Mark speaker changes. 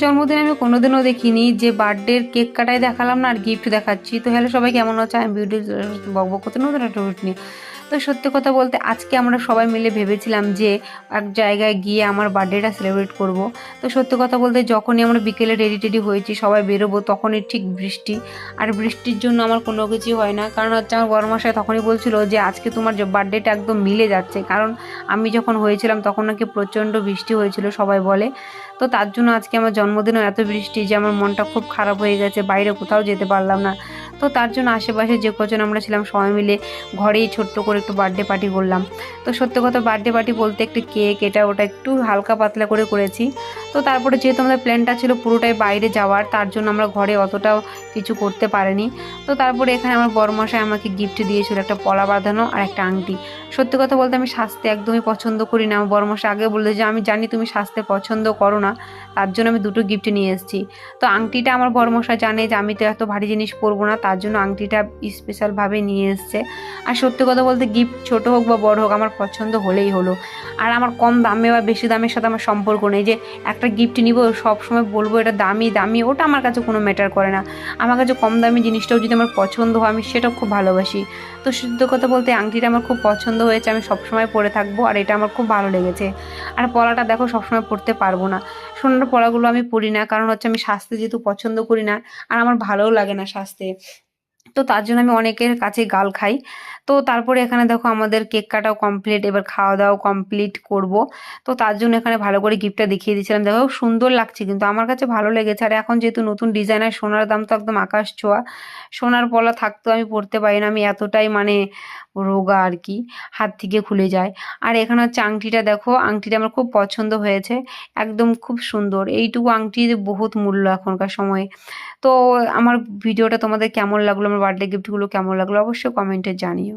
Speaker 1: জন্মদিন আমি কোনোদিনও দেখিনি যে বার্থডের কেক কাটাই দেখালাম না আর গিফট দেখাচ্ছি। তো হ্যালো সবাই, কেমন আছে? আমি বিউটি বকবক করতে নতুন একটা রুট নিয়ে। তো সত্যি কথা বলতে আজকে আমরা সবাই মিলে ভেবেছিলাম যে এক জায়গায় গিয়ে আমার বার্থডেটা সেলিব্রেট করব। তো সত্যি কথা বলতে যখনই আমরা বিকেলে রেডি টেডি হয়েছি সবাই বেরোবো তখনই ঠিক বৃষ্টি। আর বৃষ্টির জন্য আমার কোনো কিছু হয় না, কারণ হচ্ছে আমার বড় মশাই তখনই বলছিল যে আজকে তোমার বার্থডেটা একদম মিলে যাচ্ছে, কারণ আমি যখন হয়েছিলাম তখন নাকি প্রচণ্ড বৃষ্টি হয়েছিল সবাই বলে। তো তার জন্য আজকে আমার জন্মদিনও এত বৃষ্টি যে আমার মনটা খুব খারাপ হয়ে গেছে, বাইরে কোথাও যেতে পারলাম না। তো তার জন্য আশেপাশে যে কজন আমরা ছিলাম সবাই মিলে ঘরেই ছোট্ট করে একটু বার্থডে পার্টি করলাম। তো সত্যি কথা বার্থডে পার্টি বলতে একটু কেক এটা ওটা একটু হালকা পাতলা করে করেছি। তো তারপরে যেহেতু আমাদের প্ল্যানটা ছিল পুরোটাই বাইরে যাওয়ার, তার জন্য আমরা ঘরে অতটাও কিছু করতে পারিনি। তো তারপরে এখানে আমার বড়মশাই আমাকে গিফট দিয়েছিল একটা পলা বাঁধানো আর একটা আংটি। সত্যি কথা বলতে আমি সাজতে একদমই পছন্দ করি না। আমার বড়মশাই আগে বললো যে আমি জানি তুমি সাজতে পছন্দ করো না, তার জন্য আমি দুটো গিফট নিয়ে এসেছি। তো আংটিটা আমার বড়মশাই জানে যে আমি তো এত ভারী জিনিস পরবো না, তার জন্য আংটিটা স্পেশালভাবে নিয়ে এসছে। আর সত্যি কথা বলতে গিফট ছোট হোক বা বড় হোক আমার পছন্দ হলেই হলো। আর আমার কম দামে বা বেশি দামের সাথে আমার সম্পর্ক নেই যে একটা গিফট নিব সবসময় বলবো এটা দামি দামি, ওটা আমার কাছে কোনো ম্যাটার করে না। আমার কাছে কম দামি জিনিসটাও যদি আমার পছন্দ হয় আমি সেটাও খুব ভালোবাসি। তো সত্যি কথা বলতে আংটিটা আমার খুব পছন্দ হয়েছে, আমি সবসময় পরে থাকবো আর এটা আমার খুব ভালো লেগেছে। আর পলাটা দেখো সবসময় পরতে পারবো না, সোনার পলাগুলো আমি পরি না, কারণ হচ্ছে আমি সাজতে যেহেতু পছন্দ করি না আর আমার ভালোও লাগে না সাজতে। তো তার জন্য আমি অনেকের কাছে গাল খাই। তো তারপরে এখানে দেখো আমাদের কেক কাটাও কমপ্লিট, এবার খাওয়া দাওয়া কমপ্লিট করব। তো তার জন্য এখানে ভালো করে গিফটটা দেখিয়ে দিয়েছিলাম, দেখো সুন্দর লাগছে কিন্তু আমার কাছে ভালো লেগেছে। আর এখন যেহেতু নতুন ডিজাইনার সোনার দাম তো একদম আকাশ ছোঁয়া, সোনার পলা থাকতেও আমি পরতে পারি না, আমি এতটাই মানে রোগা আর কি, হাত থেকে খুলে যায়। আর এখানে হচ্ছে আংটিটা দেখো, আংটিটা আমার খুব পছন্দ হয়েছে, একদম খুব সুন্দর। এইটুকু আংটির বহুত মূল্য এখনকার সময়ে। তো আমার ভিডিওটা তোমাদের কেমন লাগলো, আমার বার্থডে গিফটগুলো কেমন লাগলো অবশ্যই কমেন্টে জানিও।